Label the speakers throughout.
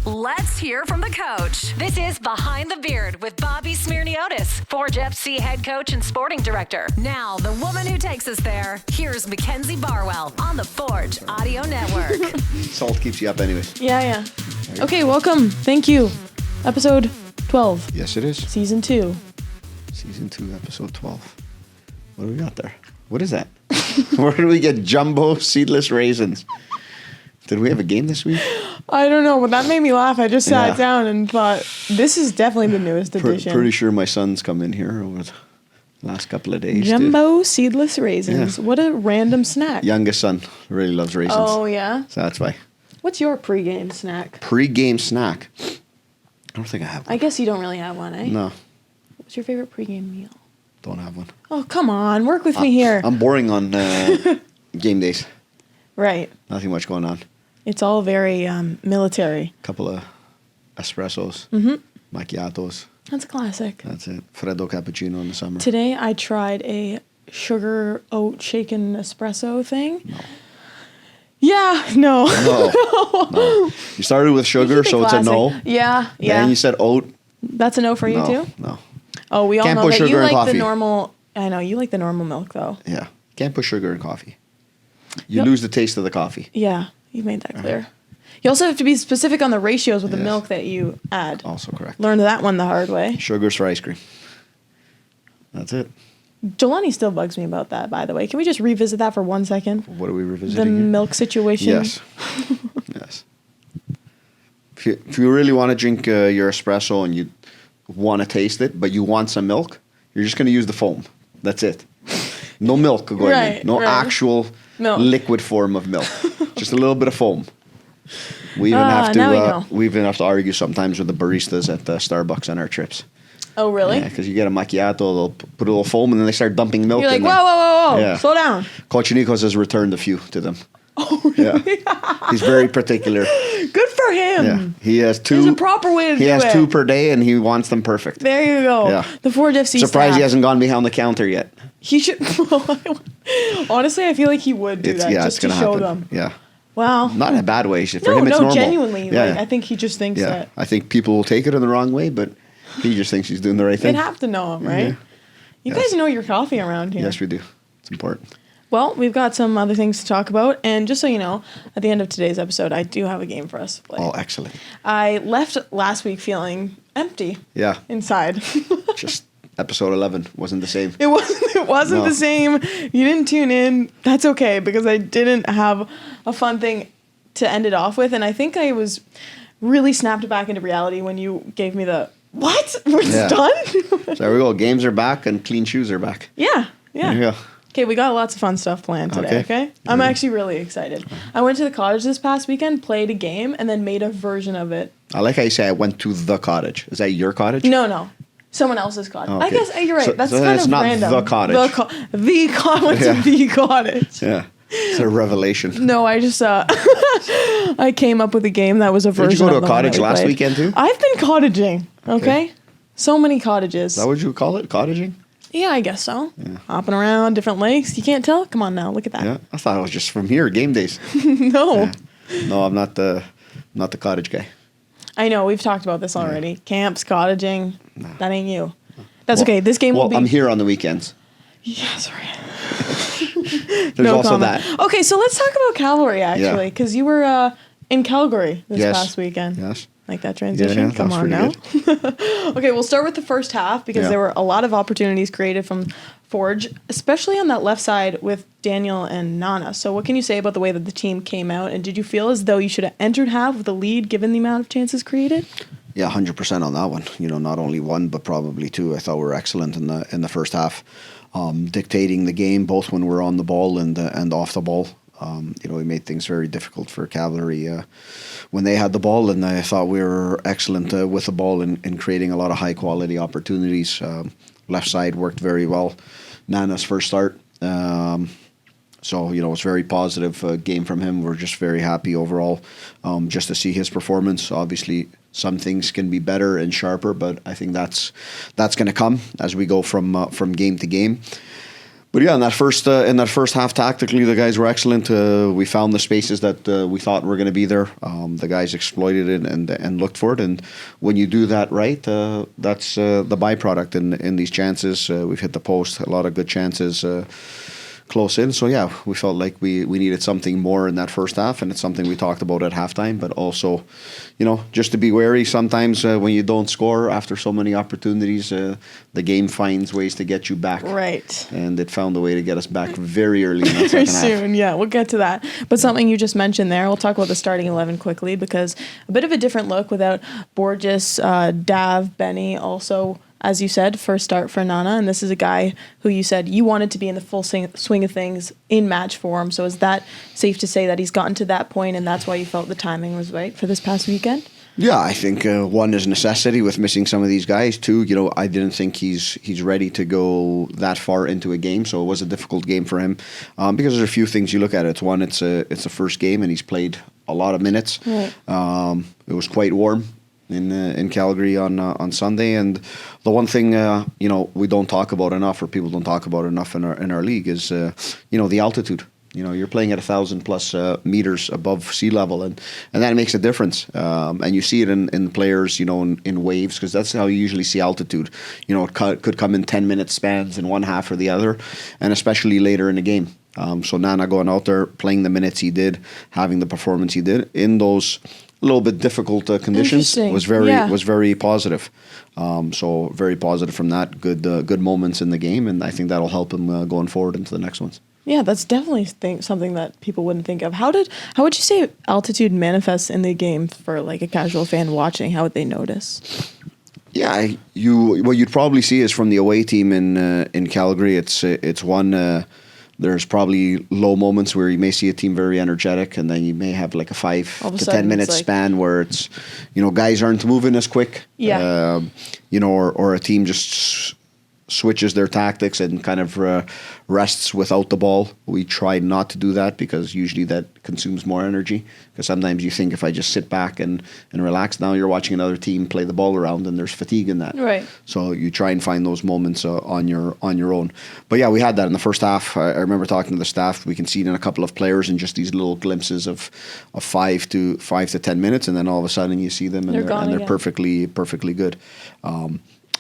Speaker 1: Let's hear from the coach. This is Behind the Beard with Bobby Smirniotis, Forge FC head coach and sporting director. Now, the woman who takes us there, here's Mackenzie Barwell on the Forge Audio Network.
Speaker 2: Salt keeps you up anyway.
Speaker 3: Yeah. Okay, welcome. Thank you. Episode 12.
Speaker 2: Yes, it is.
Speaker 3: Season 2.
Speaker 2: Season 2, episode 12. What do we got there? What is that? Where did we get jumbo seedless raisins? Did we have a game this week?
Speaker 3: I don't know, but that made me laugh. I just sat down and thought, this is definitely the newest edition.
Speaker 2: Pretty sure my son's come in here over the last couple of days.
Speaker 3: Jumbo seedless raisins. Yeah. What a random snack.
Speaker 2: Youngest son really loves raisins.
Speaker 3: Oh, yeah?
Speaker 2: So that's why.
Speaker 3: What's your pregame snack?
Speaker 2: Pregame snack? I don't think I have one.
Speaker 3: I guess you don't really have one, eh?
Speaker 2: No.
Speaker 3: What's your favorite pregame meal?
Speaker 2: Don't have one.
Speaker 3: Oh, come on. Work with me here.
Speaker 2: I'm boring on game days.
Speaker 3: Right.
Speaker 2: Nothing much going on.
Speaker 3: It's all very military.
Speaker 2: Couple of espressos, macchiatos.
Speaker 3: That's a classic.
Speaker 2: That's it. Freddo cappuccino in the summer.
Speaker 3: Today I tried a sugar oat shaken espresso thing.
Speaker 2: No.
Speaker 3: Yeah, no.
Speaker 2: No. You started with sugar, so it's a no.
Speaker 3: Yeah.
Speaker 2: Then you said oat.
Speaker 3: That's a no for you too?
Speaker 2: No.
Speaker 3: Oh, we all
Speaker 2: Can't
Speaker 3: know
Speaker 2: put
Speaker 3: that
Speaker 2: sugar
Speaker 3: you
Speaker 2: in
Speaker 3: like
Speaker 2: coffee.
Speaker 3: the normal. I know, you like the normal milk though.
Speaker 2: Yeah. Can't put sugar in coffee. You lose the taste of the coffee.
Speaker 3: Yeah, you made that clear. You also have to be specific on the ratios with the milk that you add.
Speaker 2: Also correct.
Speaker 3: Learned that one the hard way.
Speaker 2: Sugars for ice cream. That's it.
Speaker 3: Jelani still bugs me about that, by the way. Can we just revisit that for 1 second?
Speaker 2: What are we revisiting
Speaker 3: The
Speaker 2: here?
Speaker 3: milk situation.
Speaker 2: Yes. Yes. If you really want to drink your espresso and you want to taste it, but you want some milk, you're just going to use the foam. That's it. No milk going in. No actual liquid form of milk. Just a little bit of foam. We even have to argue sometimes with the baristas at Starbucks on our trips.
Speaker 3: Oh, really?
Speaker 2: Yeah, because you get a macchiato, they'll put a little foam, and then they start dumping milk
Speaker 3: You're like,
Speaker 2: in there.
Speaker 3: whoa,
Speaker 2: Yeah.
Speaker 3: slow down.
Speaker 2: Coach Nikos has returned a few to them.
Speaker 3: Oh, really?
Speaker 2: Yeah. He's very particular.
Speaker 3: Good for him.
Speaker 2: Yeah. He has two.
Speaker 3: There's a proper way to do it.
Speaker 2: He has 2 per day, and he wants them perfect.
Speaker 3: There you go.
Speaker 2: Yeah.
Speaker 3: The Forge FC
Speaker 2: Surprised
Speaker 3: staff.
Speaker 2: he hasn't gone behind the counter yet.
Speaker 3: He should. Honestly, I feel like he would do that just to show them.
Speaker 2: Yeah.
Speaker 3: Wow.
Speaker 2: Not in a bad way. For him, it's normal.
Speaker 3: Genuinely.
Speaker 2: Yeah.
Speaker 3: Like, I think he just thinks that.
Speaker 2: I think people will take it in the wrong way, but he just thinks he's doing the right thing.
Speaker 3: They'd have to know him, right? You guys know your coffee around here.
Speaker 2: Yes, we do. It's important.
Speaker 3: Well, we've got some other things to talk about. And just so you know, at the end of today's episode, I do have a game for us to play.
Speaker 2: Oh, excellent.
Speaker 3: I left last week feeling empty inside.
Speaker 2: Just episode 11 wasn't the same.
Speaker 3: It wasn't the same. You didn't tune in. That's okay, because I didn't have a fun thing to end it off with. And I think I was really snapped back into reality when you gave me the, what? We're done?
Speaker 2: So there we go. Games are back and clean shoes are back.
Speaker 3: Yeah.
Speaker 2: There you go.
Speaker 3: Okay, we got lots of fun stuff planned today, okay? I'm actually really excited. I went to the cottage this past weekend, played a game, and then made a version of it.
Speaker 2: I like how you say I went to the cottage. Is that your cottage?
Speaker 3: No. Someone else's cottage.
Speaker 2: Okay.
Speaker 3: I guess you're right. That's
Speaker 2: so
Speaker 3: kind
Speaker 2: it's
Speaker 3: of
Speaker 2: not
Speaker 3: random.
Speaker 2: the cottage.
Speaker 3: Went to the cottage.
Speaker 2: Yeah. It's a revelation.
Speaker 3: No, I just I came up with a game that was a version of the one.
Speaker 2: Did you go to a cottage last weekend too?
Speaker 3: I've been cottaging, okay? So many cottages.
Speaker 2: Is that what you call it? Cottaging?
Speaker 3: Yeah, I guess so. Yeah. Hopping around different lakes. You can't tell? Come on now, look at that.
Speaker 2: Yeah, I thought it was just from here, game days.
Speaker 3: No.
Speaker 2: Yeah. No, I'm not the cottage guy.
Speaker 3: I know, we've talked about this already. Camps, cottaging, that ain't you. That's okay. This game will be...
Speaker 2: I'm here on the weekends.
Speaker 3: Yeah, sorry.
Speaker 2: There's also that.
Speaker 3: Okay, so let's talk about Cavalry, actually, because you were in Calgary this past weekend.
Speaker 2: Yes.
Speaker 3: Like that transition?
Speaker 2: Yeah,
Speaker 3: Come on now. Okay, we'll start with the first half, because there were a lot of opportunities created from Forge, especially on that left side with Daniel and Nana. So what can you say about the way that the team came out, and did you feel as though you should have entered half with a lead given the amount of chances created?
Speaker 2: Yeah, 100% on that one. Not only one, but probably two. I thought we were excellent in the first half, dictating the game both when we're on the ball and off the ball. We made things very difficult for Cavalry when they had the ball, and I thought we were excellent with the ball in creating a lot of high quality opportunities. Left side worked very well. Nana's first start. So, it's very positive game from him. We're just very happy overall just to see his performance. Obviously, some things can be better and sharper, but I think that's going to come as we go from game to game. But yeah, in that first half, tactically, the guys were excellent. We found the spaces that we thought were going to be there. The guys exploited it and looked for it. And when you do that right, that's the byproduct in these chances. We've hit the post, a lot of good chances close in. So yeah, we felt like we needed something more in that first half, and it's something we talked about at halftime. But also, just to be wary sometimes when you don't score after so many opportunities, the game finds ways to get you back.
Speaker 3: Right.
Speaker 2: And it found a way to get us back very early in that
Speaker 3: Very
Speaker 2: second half.
Speaker 3: soon, yeah. We'll get to that. But something you just mentioned there, we'll talk about the starting 11 quickly, because a bit of a different look without Borges, Dav, Benny, also, as you said, first start for Nana, and this is a guy who you said you wanted to be in the full swing of things in match form. So is that safe to say that he's gotten to that point, and that's why you felt the timing was right for this past weekend?
Speaker 2: Yeah, I think one is necessity with missing some of these guys. Two, I didn't think he's ready to go that far into a game, so it was a difficult game for him because there's a few things you look at. It's one, it's a first game, and he's played a lot of minutes.
Speaker 3: Right.
Speaker 2: It was quite warm in Calgary on Sunday, and the one thing we don't talk about enough, or people don't talk about enough in our league, is the altitude. You're playing at 1,000+ meters above sea level, and that makes a difference. And you see it in players, in waves, because that's how you usually see altitude. It could come in 10-minute spans in one half or the other, and especially later in the game. So Nana going out there, playing the minutes he did, having the performance he did in those a little bit difficult conditions was very positive. So very positive from that. Good moments in the game, and I think that'll help him going forward into the next ones.
Speaker 3: Yeah, that's definitely something that people wouldn't think of. How would you say altitude manifests in the game for like a casual fan watching? How would they notice?
Speaker 2: Yeah, what you'd probably see is from the away team in Calgary. It's one. There's probably low moments where you may see a team very energetic, and then you may have like a 5 to 10 minute span where it's, guys aren't moving as quick.
Speaker 3: Yeah.
Speaker 2: Or a team just switches their tactics and kind of rests without the ball. We try not to do that because usually that consumes more energy. Because sometimes you think if I just sit back and relax, now you're watching another team play the ball around and there's fatigue in that.
Speaker 3: Right. So
Speaker 2: you try and find those moments on your own. But yeah, we had that in the first half. I remember talking to the staff. We can see it in a couple of players in just these little glimpses of 5 to 10 minutes, and then all of a sudden you see them and they're perfectly good.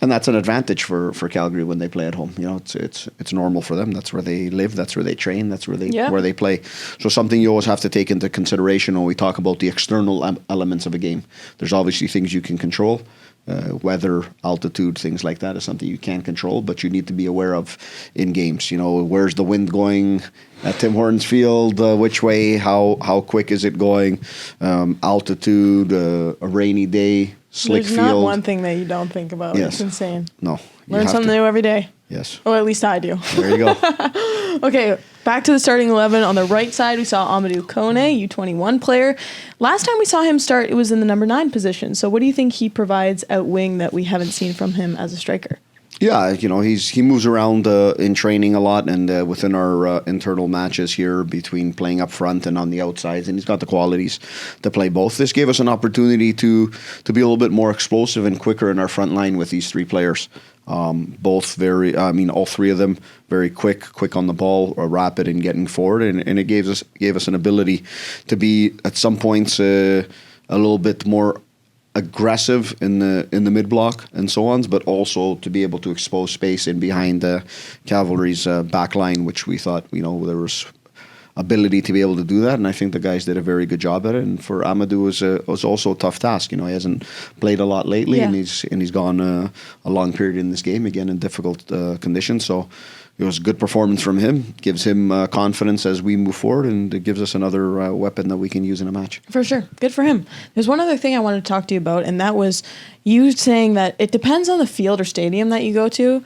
Speaker 2: And that's an advantage for Calgary when they play at home. It's normal for them. That's where they live. That's where they train. That's where they play. So something you always have to take into consideration when we talk about the external elements of a game. There's obviously things you can control. Weather, altitude, things like that is something you can't control, but you need to be aware of in games. Where's the wind going at Tim Hortons Field? Which way? How quick is it going? Altitude, a rainy day. Slick
Speaker 3: There's
Speaker 2: field.
Speaker 3: not one thing that you don't think about.
Speaker 2: Yes.
Speaker 3: It's insane.
Speaker 2: No.
Speaker 3: Learn something new every day.
Speaker 2: Yes.
Speaker 3: Or at least I do.
Speaker 2: There you go.
Speaker 3: Okay, back to the starting 11. On the right side, we saw Amadou Kone, U21 player. Last time we saw him start, it was in the number 9 position. So what do you think he provides out wing that we haven't seen from him as a striker?
Speaker 2: Yeah, he moves around in training a lot, and within our internal matches here between playing up front and on the outsides, and he's got the qualities to play both. This gave us an opportunity to be a little bit more explosive and quicker in our front line with these 3 players. All 3 of them very quick on the ball, rapid in getting forward, and it gave us an ability to be at some points a little bit more aggressive in the mid block and so on, but also to be able to expose space in behind Cavalry's back line, which we thought there was ability to be able to do that, and I think the guys did a very good job at it. And for Amadou, it was also a tough task. He hasn't played a lot lately, and he's gone a long period in this game again in difficult conditions. So it was a good performance from him. Gives him confidence as we move forward, and it gives us another weapon that we can use in a match. For
Speaker 3: sure. Good for him. There's one other thing I wanted to talk to you about, and that was you saying that it depends on the field or stadium that you go to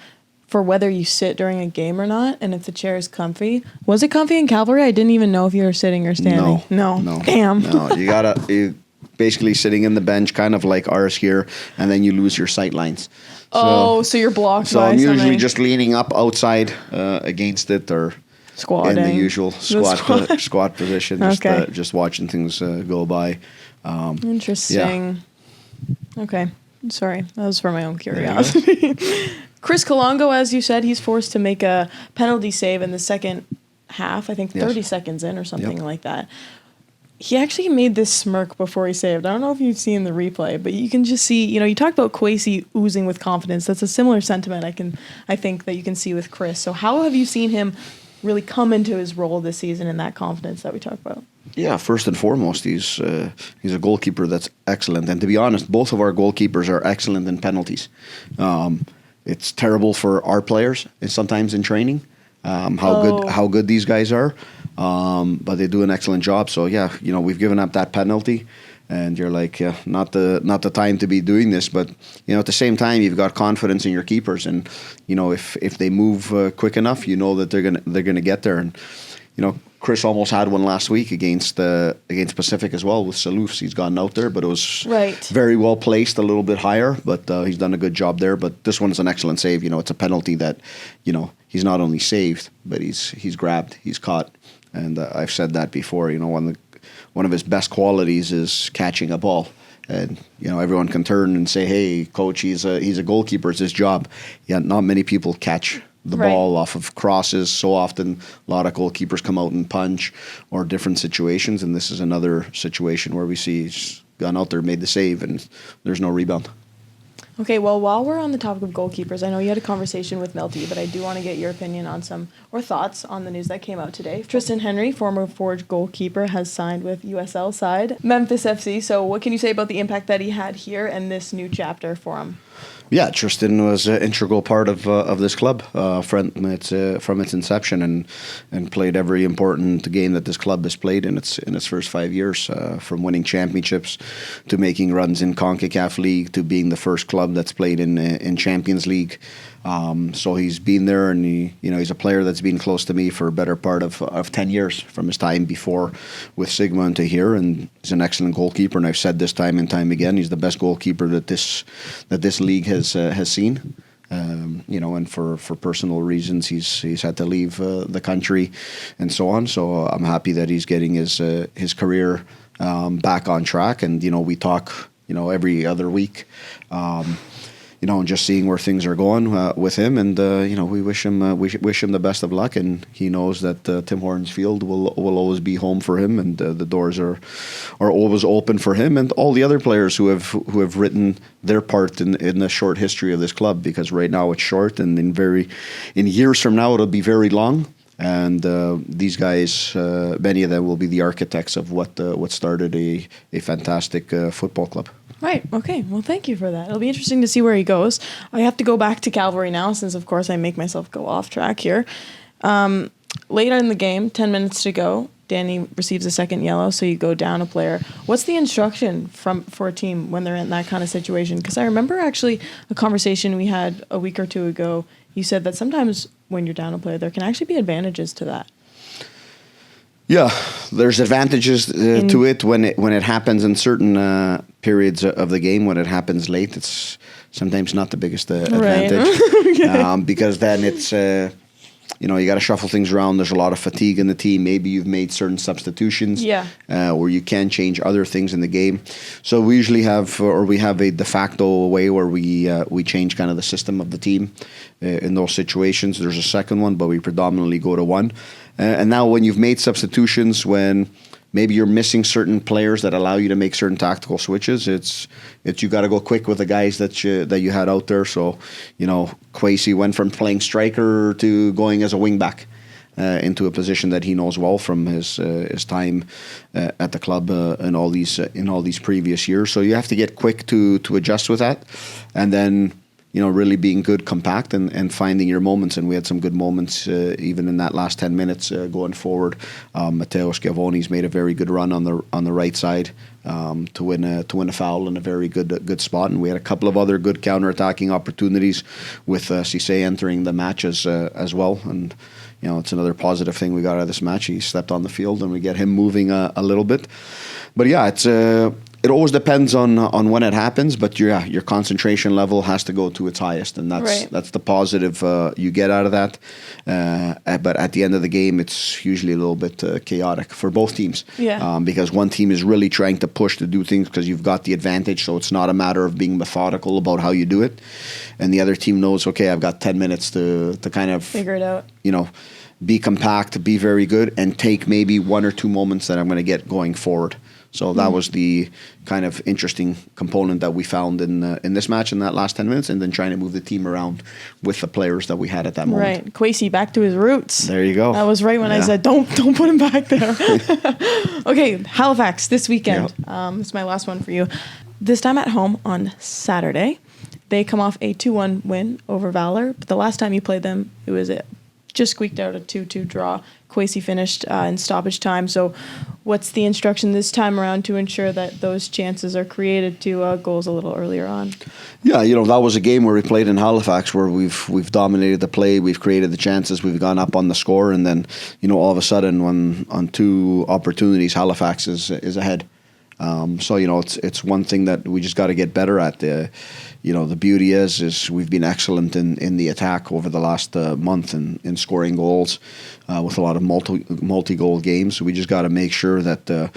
Speaker 3: for whether you sit during a game or not, and if the chair is comfy. Was it comfy in Cavalry? I didn't even know if you were sitting or standing. No. Damn.
Speaker 2: No, you basically sitting in the bench, kind of like ours here, and then you lose your sight lines.
Speaker 3: So you're blocked by something. So I'm usually
Speaker 2: just leaning up outside against it, or
Speaker 3: squatting
Speaker 2: in the usual squat position, just watching things go by.
Speaker 3: Interesting. Yeah. Okay. Sorry, that was for my own curiosity. Chris Kalongo, as you said, he's forced to make a penalty save in the second half, I think 30 seconds in or something like that. He actually made this smirk before he saved. I don't know if you've seen the replay, but you can just see, you talk about Kwesi oozing with confidence. That's a similar sentiment I think that you can see with Chris. So how have you seen him really come into his role this season and that confidence that we talk about?
Speaker 2: Yeah, first and foremost, he's a goalkeeper that's excellent. And to be honest, both of our goalkeepers are excellent in penalties. It's terrible for our players sometimes in training. How good these guys are, but they do an excellent job. So yeah, we've given up that penalty, and you're like, yeah, not the time to be doing this. But at the same time, you've got confidence in your keepers, and if they move quick enough, that they're gonna get there. And Chris almost had one last week against Pacific as well with Saloufs. He's gotten out there, but it was very well placed, a little bit higher. But he's done a good job there. But this one's an excellent save. It's a penalty that he's not only saved, but he's grabbed, he's caught, and I've said that before. One of his best qualities is catching a ball. And everyone can turn and say, "Hey, coach, he's a goalkeeper. It's his job." Yeah, not many people catch the ball off of crosses. So often, a lot of goalkeepers come out and punch or different situations, and this is another situation where we see he's gone out there, made the save, and there's no rebound.
Speaker 3: Okay, well, while we're on the topic of goalkeepers, I know you had a conversation with Melty, but I do want to get your opinion on thoughts on the news that came out today. Triston Henry, former Forge goalkeeper, has signed with USL side Memphis FC. So what can you say about the impact that he had here and this new chapter for him?
Speaker 2: Yeah, Triston was an integral part of this club from its inception, and played every important game that this club has played in its first 5 years, from winning championships to making runs in CONCACAF League to being the first club that's played in Champions League. So he's been there, and he's a player that's been close to me for a better part of 10 years from his time before with Sigma and to here, and he's an excellent goalkeeper. And I've said this time and time again, he's the best goalkeeper that this league has seen. And for personal reasons, he's had to leave the country and so on. So I'm happy that he's getting his career back on track. And we talk every other week. And just seeing where things are going with him, and we wish him the best of luck, and he knows that Tim Hortons Field will always be home for him, and the doors are always open for him and all the other players who have written their part in the short history of this club, because right now it's short, and in years from now it'll be very long. And these guys, many of them, will be the architects of what started a fantastic football club.
Speaker 3: Right. Okay. Well, thank you for that. It'll be interesting to see where he goes. I have to go back to Cavalry now, since, of course, I make myself go off track here. Later in the game, 10 minutes to go, Danny receives a second yellow, so you go down a player. What's the instruction for a team when they're in that kind of situation? Because I remember actually a conversation we had a week or two ago. You said that sometimes when you're down a player, there can actually be advantages to that.
Speaker 2: Yeah, there's advantages to it when it happens in certain periods of the game. When it happens late, it's sometimes not the biggest advantage, okay. Because then it's you got to shuffle things around. There's a lot of fatigue in the team. Maybe you've made certain substitutions, or you can change other things in the game. So we usually have a de facto way where we change kind of the system of the team in those situations. There's a second one, but we predominantly go to one. And now when you've made substitutions, when maybe you're missing certain players that allow you to make certain tactical switches, it's you got to go quick with the guys that you had out there. So, Kwesi went from playing striker to going as a wing back into a position that he knows well from his time at the club in all these previous years. So you have to get quick to adjust with that, and then really being good, compact, and finding your moments. And we had some good moments even in that last 10 minutes going forward. Matteo Schiavone's made a very good run on the right side to win a foul in a very good spot. And we had a couple of other good counter-attacking opportunities with Cissé entering the match as well. And it's another positive thing we got out of this match. He stepped on the field, and we get him moving a little bit. But yeah, it's it always depends on when it happens, but your concentration level has to go to its highest, and that's the positive you get out of that. But at the end of the game, it's usually a little bit chaotic for both teams. Because one team is really trying to push to do things because you've got the advantage, so it's not a matter of being methodical about how you do it. And the other team knows, okay, I've got 10 minutes to kind of
Speaker 3: figure it out.
Speaker 2: Be compact, be very good, and take maybe one or two moments that I'm going to get going forward. So that was the kind of interesting component that we found in this match in that last 10 minutes, and then trying to move the team around with the players that we had at that moment.
Speaker 3: Right. Kwesi back to his roots.
Speaker 2: There you go.
Speaker 3: That was right when I said, don't put him back there. Okay, Halifax this weekend. Yep. This is my last one for you. This time at home on Saturday. They come off a 2-1 win over Valor. But the last time you played them, it was just squeaked out a 2-2 draw. Kwesi finished in stoppage time. So what's the instruction this time around to ensure that those chances are created to goals a little earlier on?
Speaker 2: Yeah, that was a game where we played in Halifax where we've dominated the play, we've created the chances, we've gone up on the score, and then, all of a sudden when on two opportunities, Halifax is ahead. So it's one thing that we just got to get better at. The beauty is we've been excellent in the attack over the last month in scoring goals with a lot of multi-goal games. So we just got to make sure that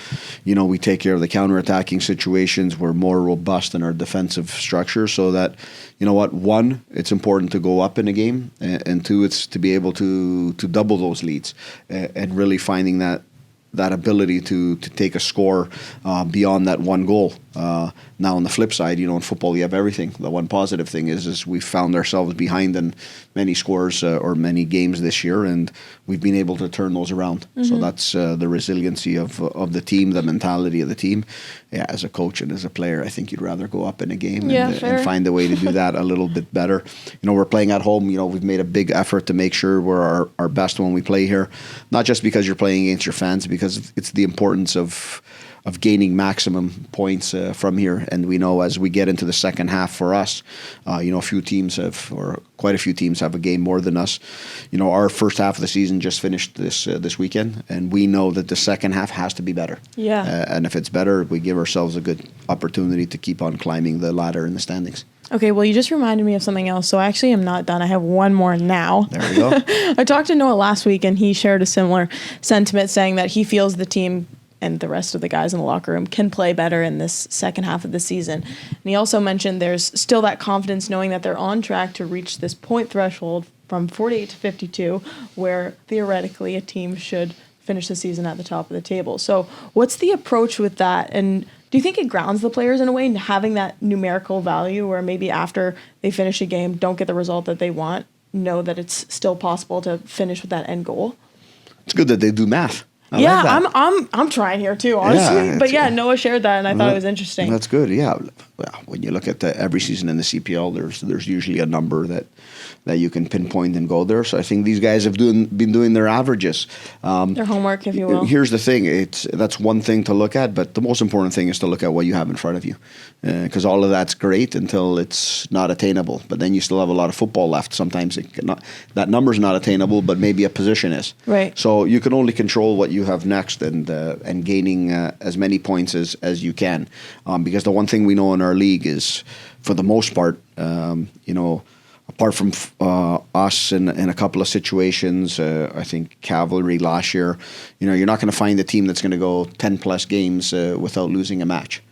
Speaker 2: we take care of the counter-attacking situations. We're more robust in our defensive structure, so that one, it's important to go up in a game, and two, it's to be able to double those leads and really finding that ability to take a score beyond that one goal. Now on the flip side, in football you have everything. The one positive thing is we found ourselves behind in many scores or many games this year, and we've been able to turn those around. Mm-hmm. So that's the resiliency of the team, the mentality of the team. Yeah, as a coach and as a player, I think you'd rather go up in a game and find a way to do that a little bit better. We're playing at home. We've made a big effort to make sure we're our best when we play here. Not just because you're playing against your fans, because it's the importance of gaining maximum points from here. And we know as we get into the second half for us, a few teams quite a few teams have a game more than us. Our first half of the season just finished this weekend, and we know that the second half has to be better. Yeah. And if it's better, we give ourselves a good opportunity to keep on climbing the ladder in the standings.
Speaker 3: Okay, well, you just reminded me of something else. So I actually am not done. I have one more now.
Speaker 2: There we go.
Speaker 3: I talked to Noah last week, and he shared a similar sentiment, saying that he feels the team and the rest of the guys in the locker room can play better in this second half of the season. And he also mentioned there's still that confidence knowing that they're on track to reach this point threshold from 48 to 52, where theoretically a team should finish the season at the top of the table. So what's the approach with that? And do you think it grounds the players in a way, having that numerical value where maybe after they finish a game, don't get the result that they want, know that it's still possible to finish with that end goal?
Speaker 2: It's good that they do math. I
Speaker 3: yeah,
Speaker 2: like that.
Speaker 3: I'm trying here too, honestly. But Noah shared that, and I thought it was interesting.
Speaker 2: That's good. Yeah, well, when you look at every season in the CPL, there's usually a number that you can pinpoint and go there. So I think these guys have been doing their averages,
Speaker 3: their homework, if you will.
Speaker 2: Here's the thing: that's one thing to look at, but the most important thing is to look at what you have in front of you, because all of that's great until it's not attainable. But then you still have a lot of football left. Sometimes that number's not attainable, but maybe a position is.
Speaker 3: Right.
Speaker 2: So you can only control what you have next, and gaining as many points as you can, because the one thing we know in our league is, for the most part, apart from us in a couple of situations, I think Cavalry last year, you're not going to find a team that's going to go 10 plus games without losing a match,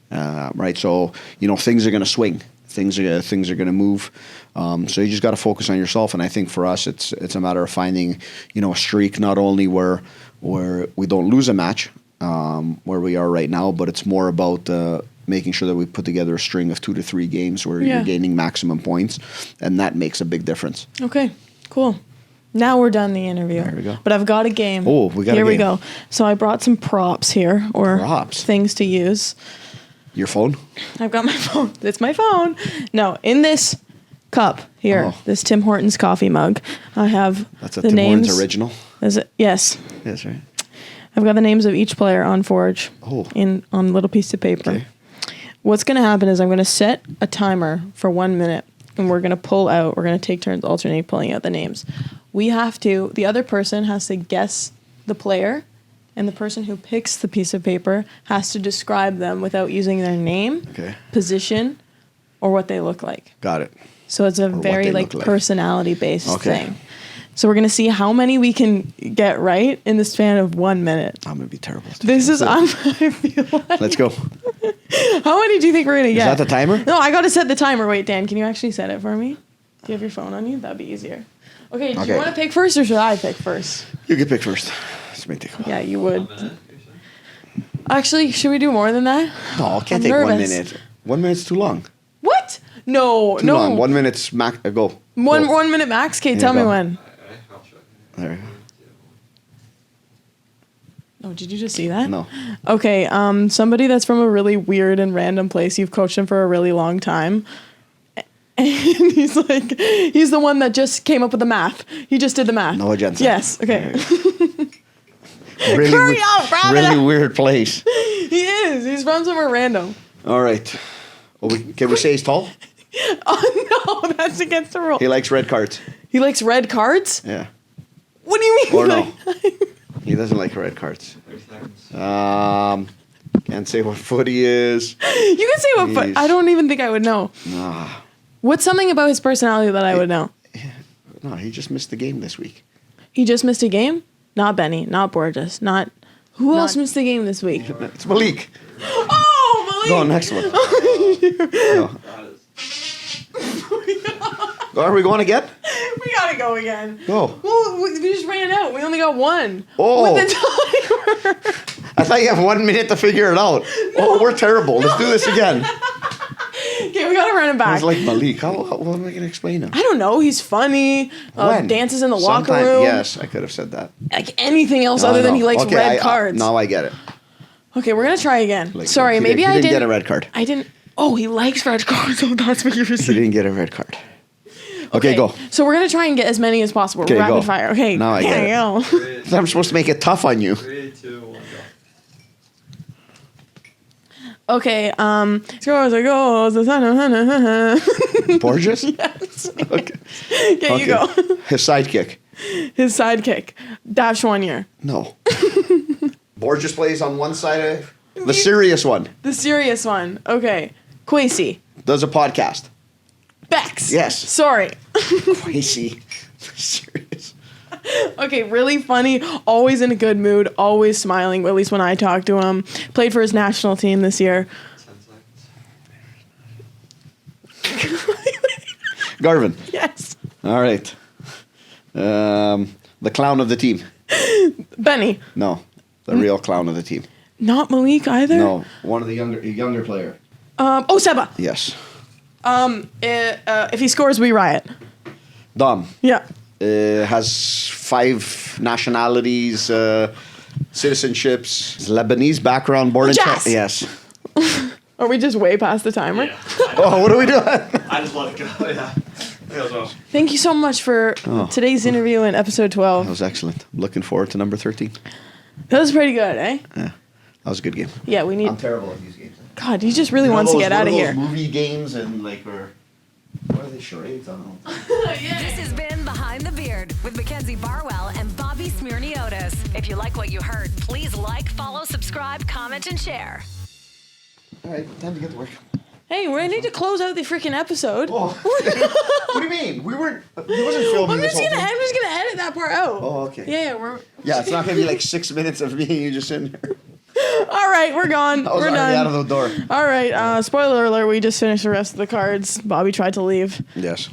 Speaker 2: right? So things are going to swing. Things are going to move, so you just got to focus on yourself. And I think for us, it's a matter of finding a streak, not only where we don't lose a match, where we are right now, but it's more about making sure that we put together a string of 2 to 3 games where you're gaining maximum points, and that makes a big difference.
Speaker 3: Okay, cool. Now we're done the interview.
Speaker 2: There we go.
Speaker 3: But I've got a game.
Speaker 2: Oh, we got a game.
Speaker 3: Here we go. So I brought some props here, or things to use.
Speaker 2: Your phone?
Speaker 3: I've got my phone. It's my phone. No, in this cup here, this Tim Hortons coffee mug, I have
Speaker 2: That's a Tim Hortons original?
Speaker 3: Is it? Yes.
Speaker 2: Yes, right.
Speaker 3: I've got the names of each player on Forge on a little piece of paper. Okay. What's going to happen is I'm going to set a timer for 1 minute, and we're going to take turns alternate pulling out the names. The other person has to guess the player, and the person who picks the piece of paper has to describe them without using their name, position, or what they look like.
Speaker 2: Got it.
Speaker 3: So it's a very like personality-based thing. So we're going to see how many we can get right in the span of 1 minute.
Speaker 2: I'm going to be terrible.
Speaker 3: I feel like.
Speaker 2: Let's go.
Speaker 3: How many do you think we're going to get?
Speaker 2: Is that the timer?
Speaker 3: No, I got to set the timer. Wait, Dan, can you actually set it for me? Do you have your phone on you? That'd be easier. Okay, do you want to pick first or should I pick first?
Speaker 2: You can pick first. This may take a while.
Speaker 3: Yeah, you would. Actually, should we do more than that?
Speaker 2: No, I can't take
Speaker 3: nervous.
Speaker 2: 1 minute. 1 minute's too long.
Speaker 3: What? No,
Speaker 2: Too long. 1 minute's max. Go.
Speaker 3: One minute max? Okay, tell me when.
Speaker 2: There.
Speaker 3: Oh, did you just see that?
Speaker 2: No.
Speaker 3: Okay, somebody that's from a really weird and random place. You've coached him for a really long time. And he's the one that just came up with the math. He just did the math.
Speaker 2: Noah Jensen.
Speaker 3: Yes, okay.
Speaker 2: Really
Speaker 3: Hurry up, wrap it
Speaker 2: really
Speaker 3: up.
Speaker 2: weird place.
Speaker 3: He is. He's from somewhere random.
Speaker 2: All right. Well, can we say he's tall?
Speaker 3: Oh, no, that's against the rule.
Speaker 2: He likes red cards.
Speaker 3: He likes red cards?
Speaker 2: Yeah.
Speaker 3: What do you mean?
Speaker 2: Or no. He doesn't like red cards. Can't say what foot he is.
Speaker 3: You can say what foot. I don't even think I would know.
Speaker 2: Nah.
Speaker 3: What's something about his personality that I would know?
Speaker 2: No, he just missed the game this week.
Speaker 3: He just missed a game? Not Benny, not Borges, not... Who else missed the game this week?
Speaker 2: It's Malik.
Speaker 3: Oh, Malik!
Speaker 2: Go on, next one. No. Are we going again?
Speaker 3: We gotta go again.
Speaker 2: Go.
Speaker 3: Well, we just ran out. We only got one.
Speaker 2: Oh.
Speaker 3: With the timer.
Speaker 2: I thought you have 1 minute to figure it out. No. Oh, we're terrible. Let's do this again.
Speaker 3: Okay, we gotta run him back.
Speaker 2: He's like Malik. How what am I going to explain him?
Speaker 3: I don't know. He's funny. Dances in the locker room.
Speaker 2: Yes, I could have said that.
Speaker 3: Like anything else other than he likes red cards.
Speaker 2: Now I get it.
Speaker 3: Okay, we're gonna try again.
Speaker 2: Like,
Speaker 3: Sorry, maybe I
Speaker 2: didn't get a red card.
Speaker 3: I didn't. Oh, he likes red cards. Oh, that's what you were
Speaker 2: He
Speaker 3: saying.
Speaker 2: didn't get a red card. Okay, go.
Speaker 3: So we're gonna try and get as many as possible.
Speaker 2: Okay,
Speaker 3: Rapid
Speaker 2: go.
Speaker 3: fire. Okay.
Speaker 2: Now I get it.
Speaker 3: Go.
Speaker 2: I'm supposed to make it tough on you.
Speaker 4: 3, 2, 1, go.
Speaker 3: Okay. Scores or goals.
Speaker 2: Borges?
Speaker 3: Yes.
Speaker 2: Okay.
Speaker 3: Okay, you go.
Speaker 2: His sidekick.
Speaker 3: His sidekick. Dash 1 year.
Speaker 2: No. Borges plays on one side of the serious one.
Speaker 3: The serious one. Okay. Quasi.
Speaker 2: Does a podcast.
Speaker 3: Bex.
Speaker 2: Yes.
Speaker 3: Sorry.
Speaker 2: Crazy. Serious.
Speaker 3: Okay, really funny. Always in a good mood. Always smiling, at least when I talk to him. Played for his national team this year.
Speaker 4: 10 seconds.
Speaker 2: Garvin.
Speaker 3: Yes.
Speaker 2: All right. The clown of the team.
Speaker 3: Benny.
Speaker 2: No. The real clown of the team.
Speaker 3: Not Malik either?
Speaker 2: No. One of the younger player.
Speaker 3: Seba.
Speaker 2: Yes.
Speaker 3: If he scores, we riot.
Speaker 2: Dom.
Speaker 3: Yeah.
Speaker 2: Has 5 nationalities, citizenships, Lebanese background, born in China. Yes.
Speaker 3: Are we just way past the timer?
Speaker 4: Yeah.
Speaker 2: Oh, what are we doing?
Speaker 4: I just let it go. Yeah.
Speaker 3: Thank you so much for today's interview in episode 12.
Speaker 2: That was excellent. I'm looking forward to number 13.
Speaker 3: That was pretty good, eh?
Speaker 2: Yeah. That was a good game.
Speaker 3: Yeah, we need...
Speaker 2: I'm terrible at these games.
Speaker 3: God, he just really wants to get out of here.
Speaker 2: Movie games and like what are they, charades? I don't know.
Speaker 1: This has been Behind the Beard with Mackenzie Barwell and Bobby Smyrniotis. If you like what you heard, please like, follow, subscribe, comment, and share.
Speaker 2: All right, time to get to work.
Speaker 3: Hey, we need to close out the freaking episode.
Speaker 2: Oh, what do you mean? He wasn't filming
Speaker 3: I'm
Speaker 2: this
Speaker 3: just
Speaker 2: whole
Speaker 3: gonna
Speaker 2: thing.
Speaker 3: edit that part out.
Speaker 2: Oh, okay.
Speaker 3: Yeah,
Speaker 2: Yeah, it's not gonna be like 6 minutes of me and you just sitting there.
Speaker 3: All right, we're gone.
Speaker 2: I was
Speaker 3: We're
Speaker 2: already
Speaker 3: done.
Speaker 2: out of the door.
Speaker 3: All right, spoiler alert, we just finished the rest of the cards. Bobby tried to leave.
Speaker 2: Yes.